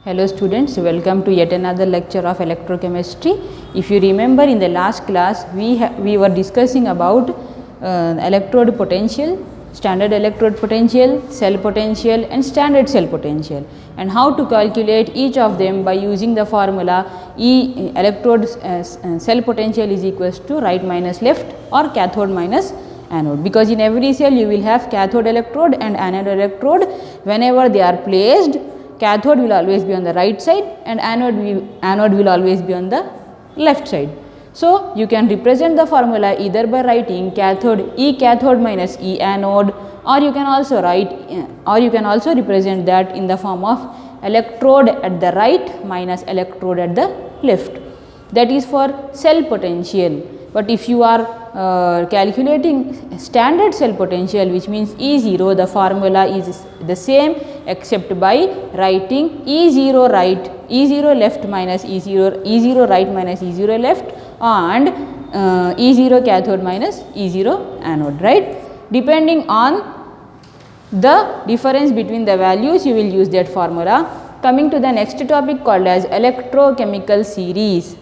Hello students, welcome to yet another lecture of electrochemistry. If you remember, in the last class we were discussing about electrode potential, standard electrode potential, cell potential and standard cell potential, and how to calculate each of them by using the formula E electrode cell potential is equals to right minus left or cathode minus anode, because in every cell you will have cathode electrode and anode electrode. Whenever they are placed, cathode will always be on the right side and anode will always be on the left side. So, you can represent the formula either by writing cathode E cathode minus E anode, or you can also represent that in the form of electrode at the right minus electrode at the left. That is for cell potential. But if you are calculating standard cell potential, which means E0, the formula is the same except by writing E0 right, E0 left minus E0 right minus E0 left, and E0 cathode minus E0 anode, right. Depending on the difference between the values, you will use that formula. Coming to the next topic called as electrochemical series.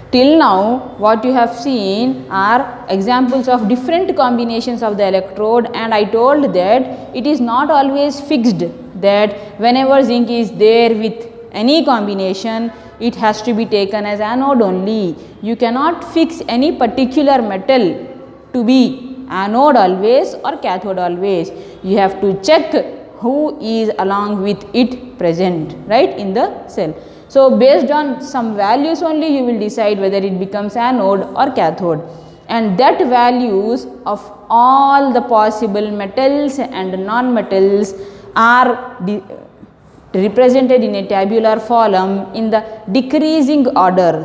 Till now what you have seen are examples of different combinations of the electrode, and I told that it is not always fixed that whenever zinc is there with any combination, it has to be taken as anode only. You cannot fix any particular metal to be anode always or cathode always. You have to check who is along with it present, right, in the cell. So, based on some values only you will decide whether it becomes anode or cathode, and that values of all the possible metals and non-metals are represented in a tabular column in the decreasing order,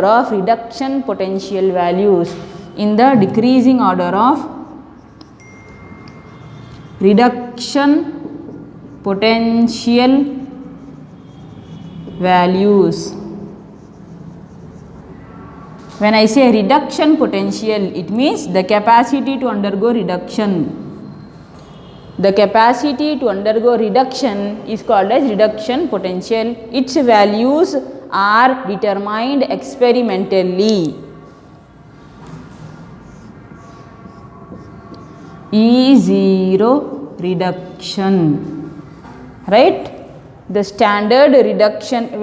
of reduction potential values, in the decreasing order of reduction potential values. When I say reduction potential, it means the capacity to undergo reduction. The capacity to undergo reduction is called as reduction potential. Its values are determined experimentally. E0 reduction, right. The standard reduction,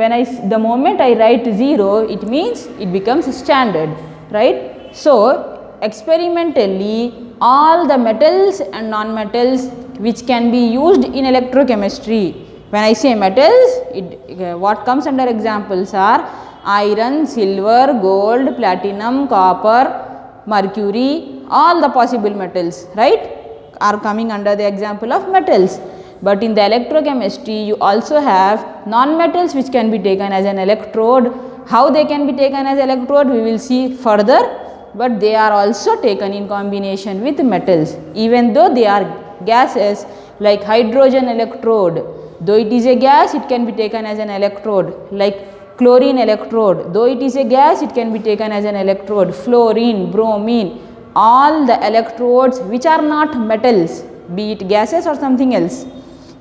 the moment I write 0, it means it becomes standard, right. So, experimentally all the metals and non-metals which can be used in electrochemistry. When I say metals, what comes under examples are iron, silver, gold, platinum, copper, mercury, all the possible metals, right, are coming under the example of metals. But in the electrochemistry, you also have non-metals which can be taken as an electrode. How they can be taken as electrode, we will see further, but they are also taken in combination with metals, even though they are gases, like hydrogen electrode. Though it is a gas, it can be taken as an electrode, like chlorine electrode. Though it is a gas, it can be taken as an electrode, fluorine, bromine, all the electrodes which are not metals, be it gases or something else,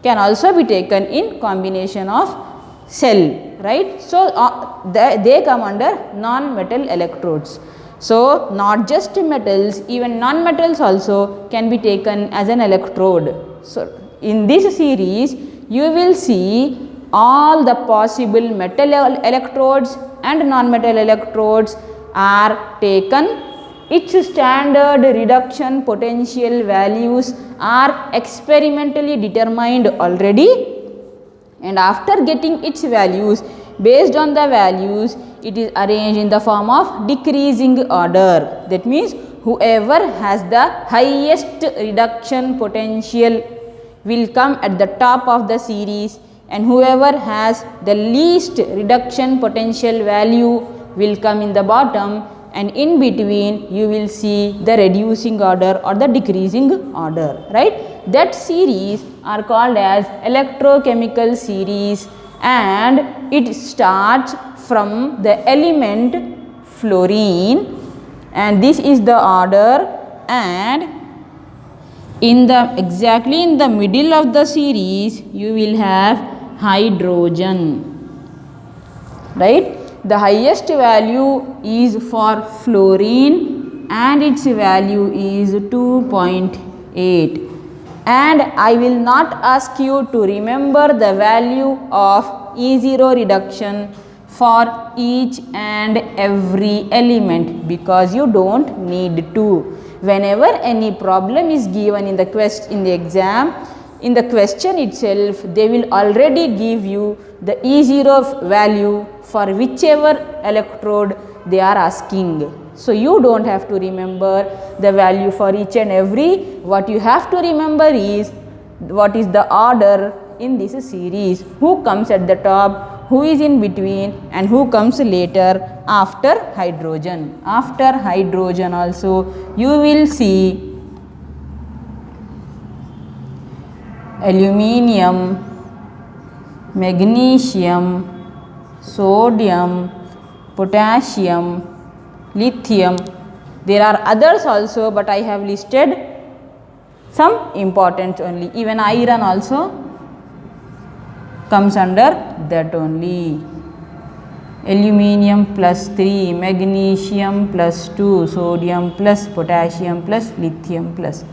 can also be taken in combination of cell, right. So, they come under non-metal electrodes. So, not just metals, even non-metals also can be taken as an electrode. So, in this series you will see all the possible metal electrodes and non-metal electrodes are taken. Its standard reduction potential values are experimentally determined already, and after getting its values, based on the values, it is arranged in the form of decreasing order. That means whoever has the highest reduction potential will come at the top of the series, and whoever has the least reduction potential value will come in the bottom, and in between you will see the reducing order or the decreasing order, right. That series are called as electrochemical series, and it starts from the element fluorine, and this is the order, and In the exactly in the middle of the series you will have hydrogen, right? The highest value is for fluorine and its value is 2.8, and I will not ask you to remember the value of E0 reduction for each and every element because you don't need to. Whenever any problem is given in the exam, in the question itself they will already give you the E0 value for whichever electrode they are asking. So you don't have to remember the value for each and every. What you have to remember is what is the order in this series, who comes at the top, who is in between, and who comes later after hydrogen. After hydrogen also you will see aluminium, magnesium, sodium, potassium, lithium. There are others also, but I have listed some important only. Even iron also comes under that only. Aluminium plus 3, magnesium plus 2, sodium plus potassium plus lithium plus.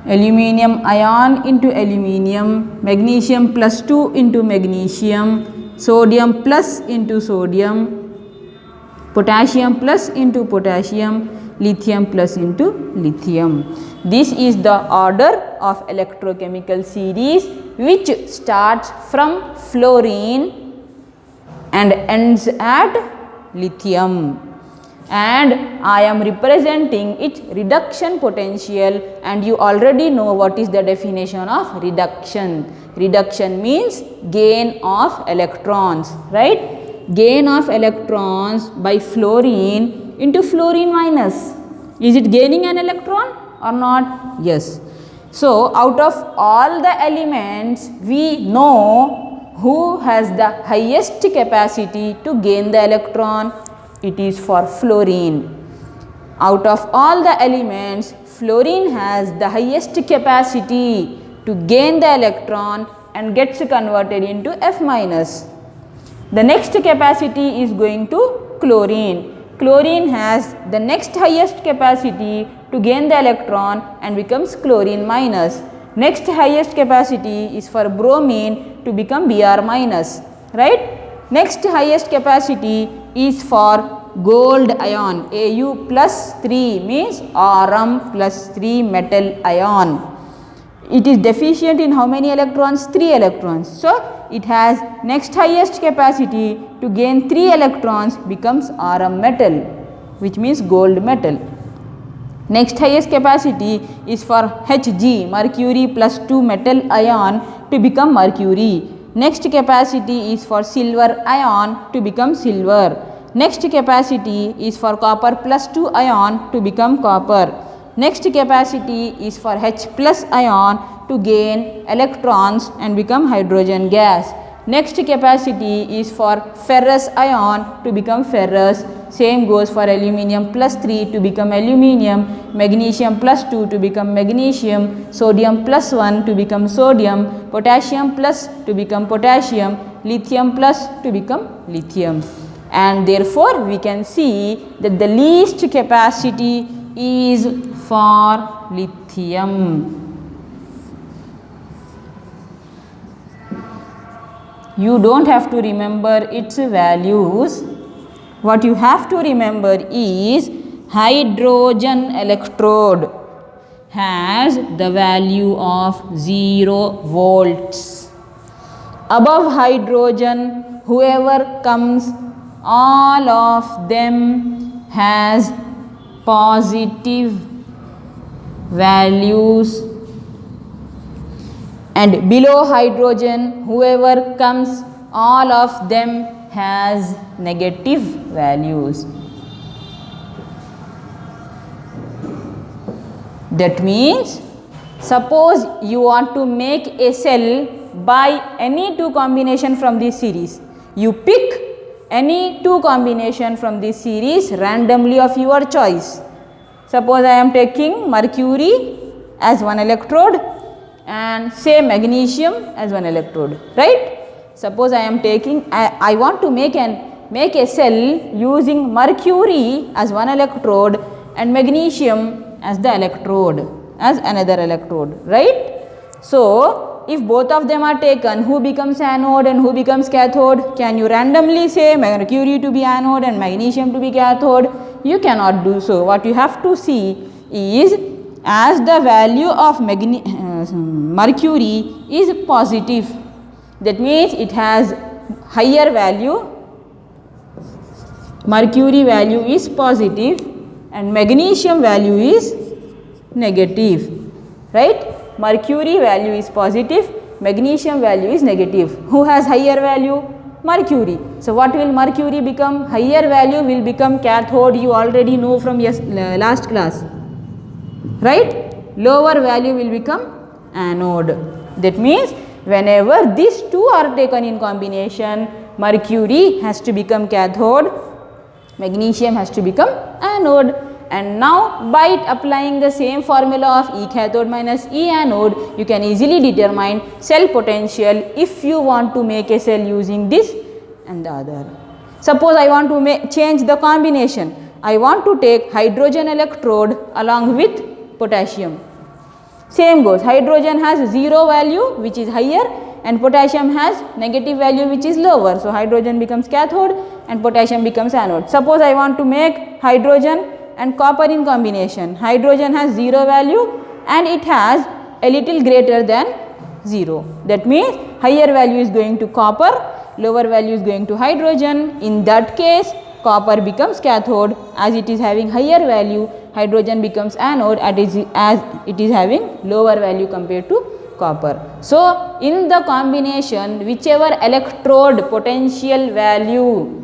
Aluminium ion into aluminium, magnesium plus 2 into magnesium, sodium plus into sodium, potassium plus into potassium, lithium plus into lithium. This is the order of electrochemical series which starts from fluorine and ends at lithium. And I am representing its reduction potential, and you already know what is the definition of reduction. Reduction means gain of electrons, right? Gain of electrons by fluorine into fluorine minus. Is it gaining an electron or not? Yes. So out of all the elements we know who has the highest capacity to gain the electron. It is for fluorine. Out of all the elements, fluorine has the highest capacity to gain the electron and gets converted into F minus. The next capacity is going to chlorine. Chlorine has the next highest capacity to gain the electron and becomes chlorine minus. Next highest capacity is for bromine to become Br minus, right? Next highest capacity is for gold ion. Au plus 3 means Rm plus 3 metal ion. It is deficient in how many electrons? 3 electrons. So it has next highest capacity to gain 3 electrons, becomes Rm metal, which means gold metal. Next highest capacity is for Hg, mercury plus 2 metal ion to become mercury. Next capacity is for silver ion to become silver. Next capacity is for copper plus 2 ion to become copper. Next capacity is for H plus ion to gain electrons and become hydrogen gas. Next capacity is for ferrous ion to become ferrous. Same goes for aluminium plus 3 to become aluminium, magnesium plus 2 to become magnesium, sodium plus 1 to become sodium, potassium plus to become potassium, lithium plus to become lithium. And therefore we can see that the least capacity is for lithium. You don't have to remember its values. What you have to remember is hydrogen electrode has the value of 0 volts. Above hydrogen, whoever comes, all of them has positive values, and below hydrogen whoever comes, all of them has negative values. That means suppose you want to make a cell by any two combination from this series. You pick any two combination from this series randomly of your choice. Suppose I am taking mercury as one electrode and say magnesium as one electrode, right? Suppose I am taking, I want to make a cell using mercury as one electrode and magnesium as the electrode, as another electrode, right? So, if both of them are taken, who becomes anode and who becomes cathode? Can you randomly say mercury to be anode and magnesium to be cathode? You cannot do so. What you have to see is, as the value of mercury is positive, that means it has higher value, mercury value is positive and magnesium value is negative, right? Mercury value is positive, magnesium value is negative. Who has higher value? Mercury. So, what will mercury become? Higher value will become cathode, you already know from last class, right? Lower value will become anode. That means, whenever these two are taken in combination, mercury has to become cathode, magnesium has to become anode. And now, by applying the same formula of E cathode minus E anode, you can easily determine cell potential if you want to make a cell using this and the other. Suppose I want to change the combination. I want to take hydrogen electrode along with potassium. Same goes, hydrogen has 0 value which is higher and potassium has negative value which is lower. So, hydrogen becomes cathode and potassium becomes anode. Suppose I want to make hydrogen and copper in combination. Hydrogen has 0 value and it has a little greater than 0. That means, higher value is going to copper, lower value is going to hydrogen. In that case, copper becomes cathode, as it is having higher value, hydrogen becomes anode as it is having lower value compared to copper. So, in the combination, whichever electrode potential value,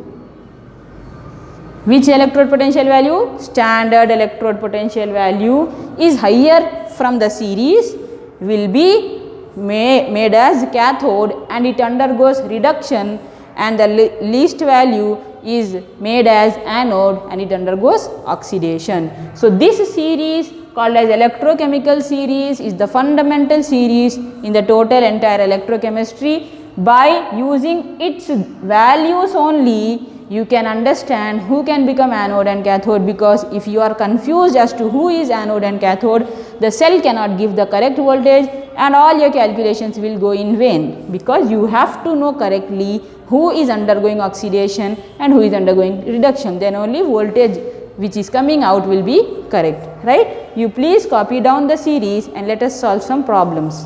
which electrode potential value? Standard electrode potential value is higher from the series will be made as cathode and it undergoes reduction, and the least value is made as anode and it undergoes oxidation. So, this series called as electrochemical series is the fundamental series in the total entire electrochemistry. By using its values only, you can understand who can become anode and cathode, because if you are confused as to who is anode and cathode, the cell cannot give the correct voltage and all your calculations will go in vain, because you have to know correctly who is undergoing oxidation and who is undergoing reduction, then only voltage which is coming out will be correct, right? You please copy down the series and let us solve some problems.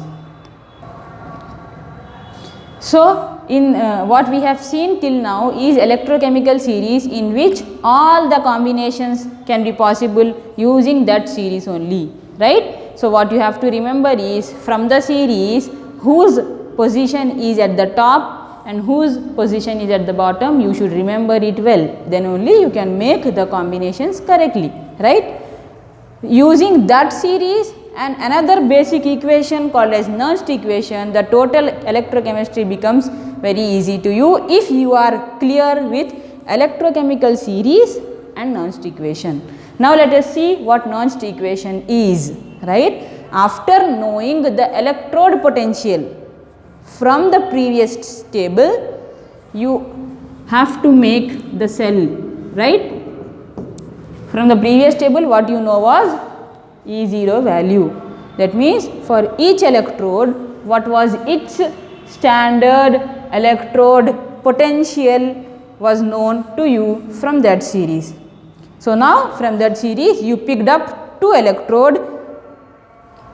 So, in what we have seen till now is electrochemical series in which all the combinations can be possible using that series only, right? So, what you have to remember is, from the series whose position is at the top and whose position is at the bottom, you should remember it well, then only you can make the combinations correctly, right? Using that series and another basic equation called as Nernst equation, the total electrochemistry becomes very easy to you if you are clear with electrochemical series and Nernst equation. Now, let us see what Nernst equation is, right? After knowing the electrode potential from the previous table, you have to make the cell, right? From the previous table, what you know was E0 value. That means, for each electrode, what was its standard electrode potential was known to you from that series. So, now from that series you picked up two electrode,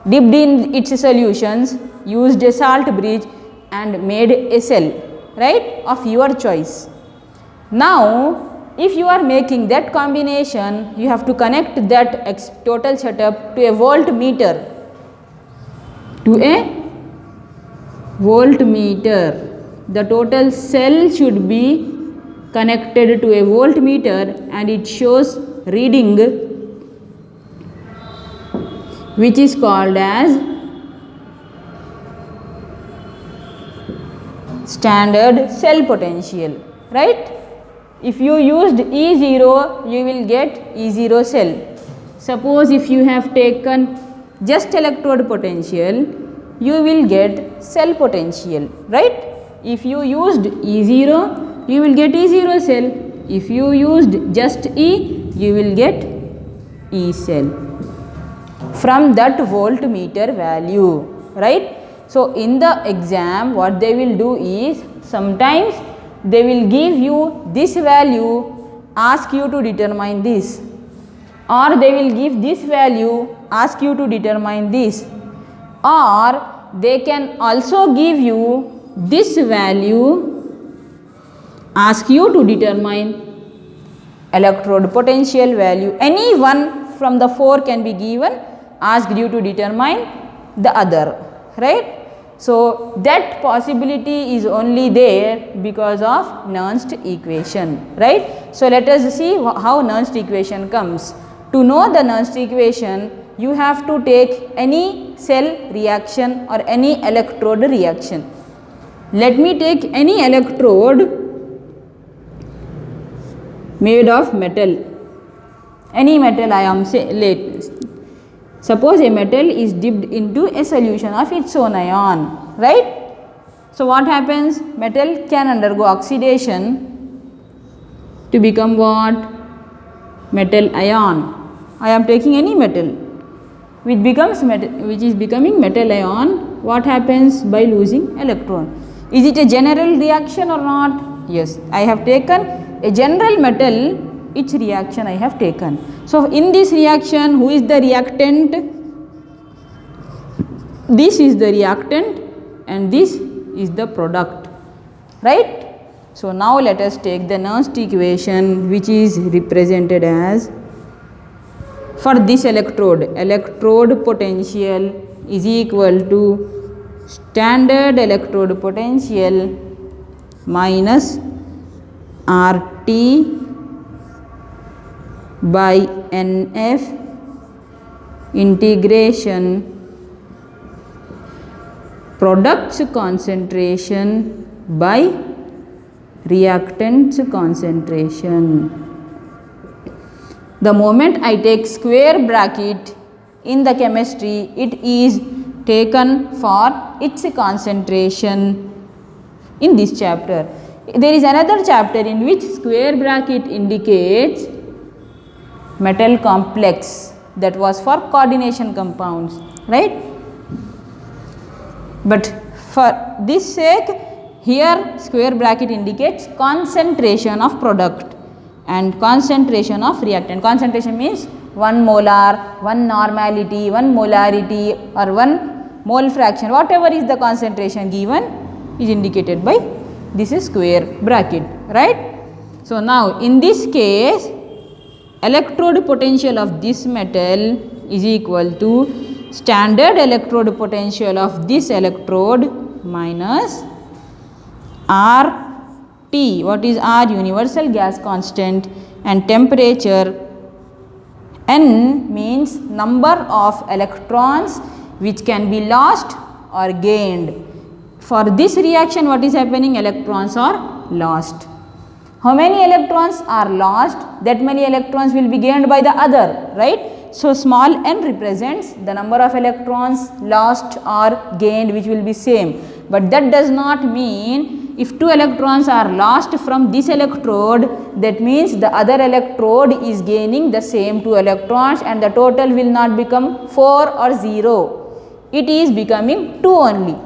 dipped in its solutions, used a salt bridge and made a cell, right, of your choice. Now, if you are making that combination, you have to connect that total setup to a voltmeter, The total cell should be connected to a voltmeter and it shows reading which is called as standard cell potential, right? If you used E0, you will get E0 cell. Suppose if you have taken just electrode potential, you will get cell potential, right? If you used E0, you will get E0 cell. If you used just E, you will get E cell from that voltmeter value, right? So in the exam, what they will do is, sometimes they will give you this value, ask you to determine this, or they will give this value, ask you to determine this, or they can also give you this value, ask you to determine electrode potential value. Any one from the 4 can be given, asked you to determine the other, right? So that possibility is only there because of Nernst equation, right? So let us see how Nernst equation comes. To know the Nernst equation, you have to take any cell reaction or any electrode reaction. Let me take any electrode made of metal. Any metal I am saying. Suppose a metal is dipped into a solution of its own ion, right? So what happens? Metal can undergo oxidation to become what? Metal ion. I am taking any metal which is becoming metal ion. What happens by losing electron? Is it a general reaction or not? Yes, I have taken a general metal, its reaction I have taken. So in this reaction, who is the reactant? This is the reactant and this is the product, right? So now let us take the Nernst equation, which is represented as, for this electrode potential is equal to standard electrode potential minus RT by NF integration products concentration by reactants concentration. The moment I take square bracket in the chemistry, it is taken for its concentration in this chapter. There is another chapter in which square bracket indicates metal complex, that was for coordination compounds, right? But for this sake, here square bracket indicates concentration of product and concentration of reactant. Concentration means 1 molar, 1 normality, 1 molarity or 1 mole fraction, whatever is the concentration given is indicated by this is square bracket, right? So now in this case, electrode potential of this metal is equal to standard electrode potential of this electrode minus RT. What is R? Universal gas constant, and temperature. N means number of electrons which can be lost or gained. For this reaction, what is happening? Electrons are lost. How many electrons are lost? That many electrons will be gained by the other, right? So small n represents the number of electrons lost or gained, which will be same. But that does not mean if 2 electrons are lost from this electrode, that means the other electrode is gaining the same 2 electrons and the total will not become 4 or 0. It is becoming 2 only.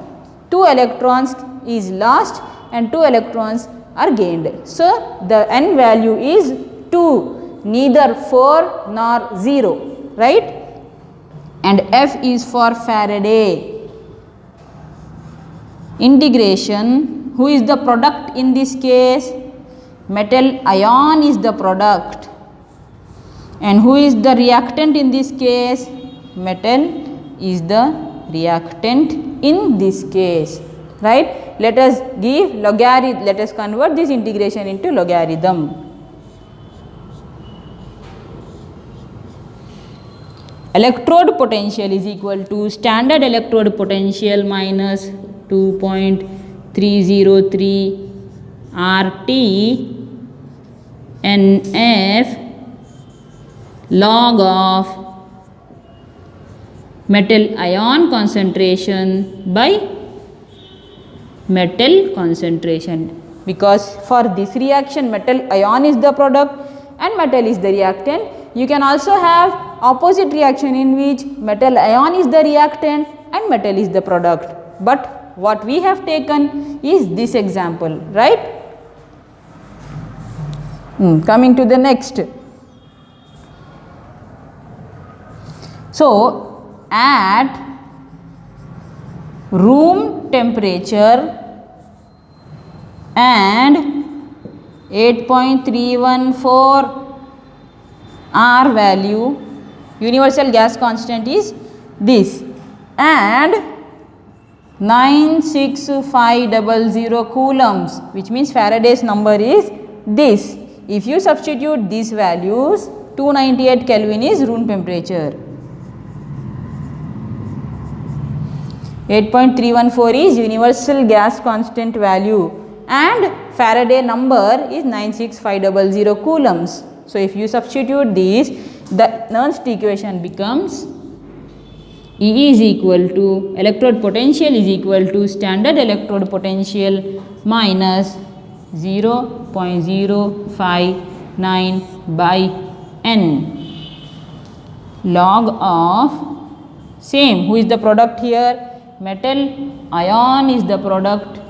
2 electrons is lost and 2 electrons are gained. So the n value is 2, neither 4 nor 0, right? And F is for Faraday. Integration. Who is the product in this case? Metal ion is the product. And who is the reactant in this case? Metal is the reactant in this case, right? Let us give logarithm, let us convert this integration into logarithm. Electrode potential is equal to standard electrode potential minus 2.303 RT NF log of metal ion concentration by metal concentration, because for this reaction metal ion is the product and metal is the reactant. You can also have opposite reaction in which metal ion is the reactant and metal is the product, but what we have taken is this example, right? Coming to the next. So, at room temperature and 8.314 R value, universal gas constant is this, and 96500 coulombs, which means Faraday's number is this. If you substitute these values, 298 Kelvin is room temperature. 8.314 is universal gas constant value and Faraday number is 96500 coulombs. So, if you substitute these, the Nernst equation becomes E is equal to electrode potential is equal to standard electrode potential minus 0.059 by N log of same, who is the product here? Metal ion is the product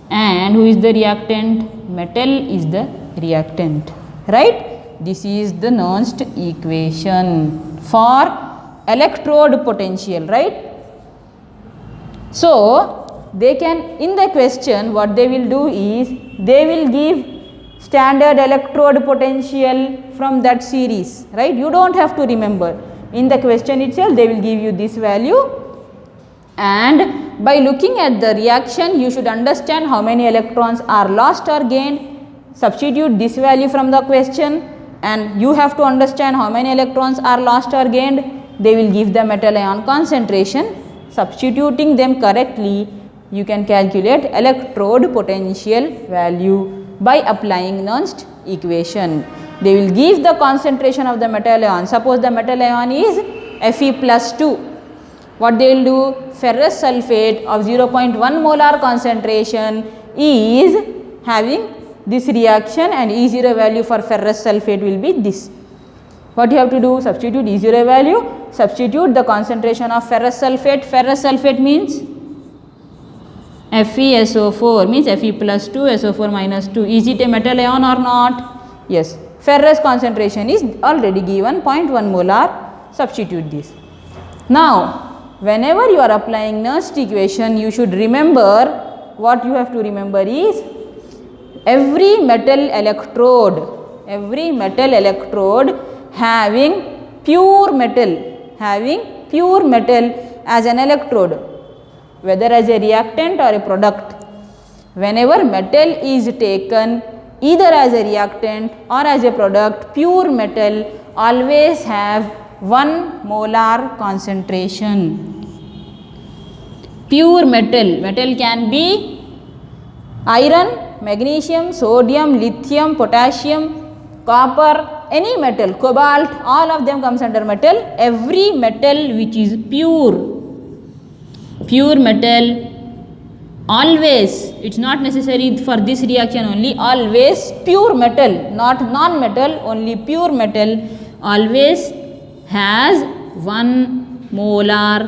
and who is the reactant? Metal is the reactant, right? This is the Nernst equation for electrode potential, right? So, they can, in the question what they will do is they will give standard electrode potential from that series, right? You do not have to remember, in the question itself they will give you this value, and by looking at the reaction you should understand how many electrons are lost or gained. Substitute this value from the question and you have to understand how many electrons are lost or gained. They will give the metal ion concentration. Substituting them correctly, you can calculate electrode potential value by applying Nernst equation. They will give the concentration of the metal ion. Suppose the metal ion is Fe+2. What they will do? Ferrous sulphate of 0.1 molar concentration is having this reaction and E0 value for ferrous sulphate will be this. What you have to do? Substitute E0 value, substitute the concentration of ferrous sulphate. Ferrous sulphate means FeSO4 means Fe+2 SO4 -2. Is it a metal ion or not? Yes. Ferrous concentration is already given 0.1 molar. Substitute this. Now, whenever you are applying Nernst equation, you should remember, what you have to remember is every metal electrode having pure metal as an electrode, whether as a reactant or a product. Whenever metal is taken either as a reactant or as a product, pure metal always have 1 molar concentration. Pure metal can be iron, magnesium, sodium, lithium, potassium, copper, any metal, cobalt, all of them comes under metal. Every metal which is pure metal, always, it is not necessary for this reaction only, always pure metal, not non-metal, only pure metal always has 1 molar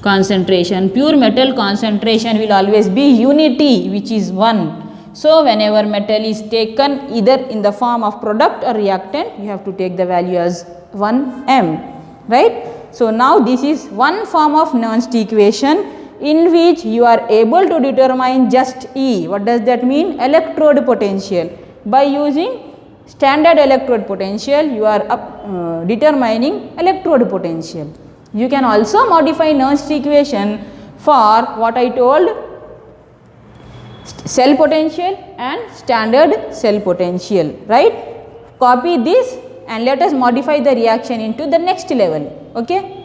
concentration. Pure metal concentration will always be unity, which is 1. So, whenever metal is taken either in the form of product or reactant, you have to take the value as 1 m, right. So, now this is one form of Nernst equation in which you are able to determine just E. What does that mean? Electrode potential. By using standard electrode potential, you are determining electrode potential. You can also modify Nernst equation for what I told, cell potential and standard cell potential, right. Copy this and let us modify the reaction into the next level, okay.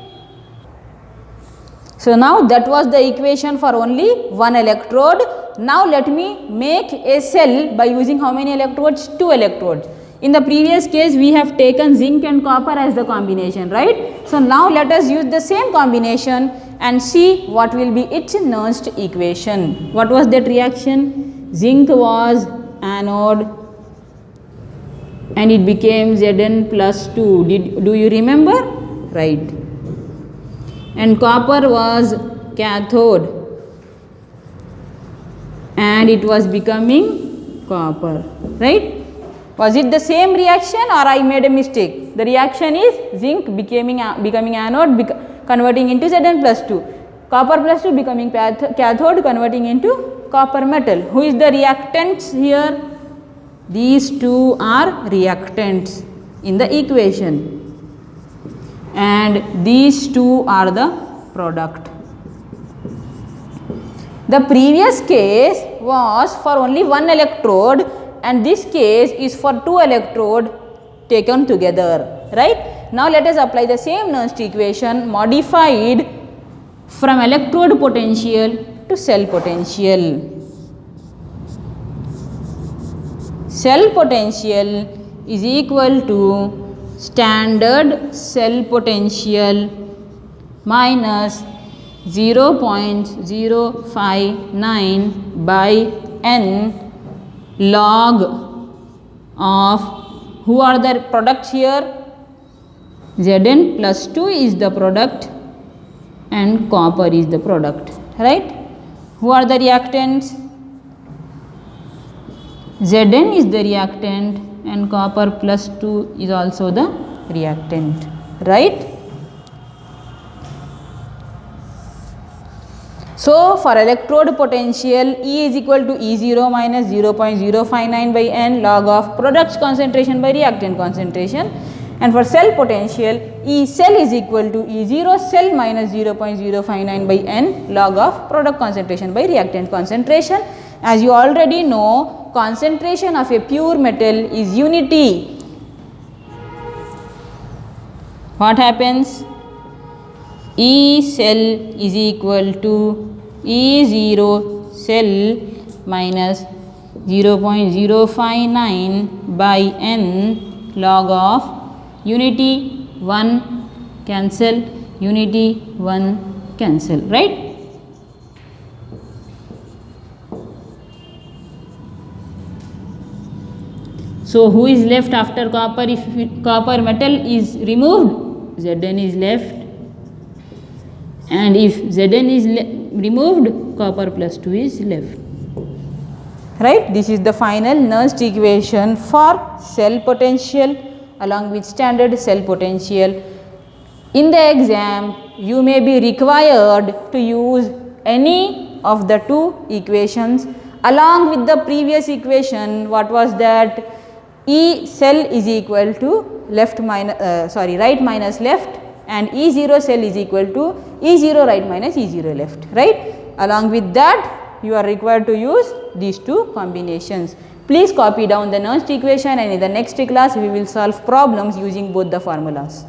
So, now that was the equation for only one electrode. now let me make a cell by using how many electrodes? 2 electrodes. In the previous case we have taken zinc and copper as the combination, right? So now let us use the same combination and see what will be its Nernst equation. What was that reaction? Zinc was anode and it became Zn plus 2. Do you remember? Right. And copper was cathode and it was becoming copper, right? Was it the same reaction or I made a mistake? The reaction is zinc becoming anode, converting into Zn plus 2. Copper plus 2 becoming cathode, converting into copper metal. Who is the reactants here? These two are reactants in the equation. And these two are the product. The previous case was for only one electrode and this case is for 2 electrodes taken together, right? Now let us apply the same Nernst equation modified from electrode potential to cell potential. Cell potential is equal to standard cell potential minus 0.059 by n log of, who are the products here? Zn plus 2 is the product and copper is the product, right? Who are the reactants? Zn is the reactant and copper plus 2 is also the reactant, right? So, for electrode potential E is equal to E0 minus 0.059 by n log of products concentration by reactant concentration, and for cell potential E cell is equal to E0 cell minus 0.059 by n log of product concentration by reactant concentration. As you already know, concentration of a pure metal is unity. What happens? E cell is equal to E0 cell minus 0.059 by n log of unity 1 cancel, unity 1 cancel, right? So, who is left after copper? If copper metal is removed, Zn is left, and if Zn is removed, copper plus 2 is left, right? This is the final Nernst equation for cell potential along with standard cell potential. In the exam, you may be required to use any of the two equations along with the previous equation. What was that? E cell is equal to right minus left, and E0 cell is equal to E0 right minus E0 left, right? Along with that, you are required to use these two combinations. Please copy down the Nernst equation, and in the next class we will solve problems using both the formulas.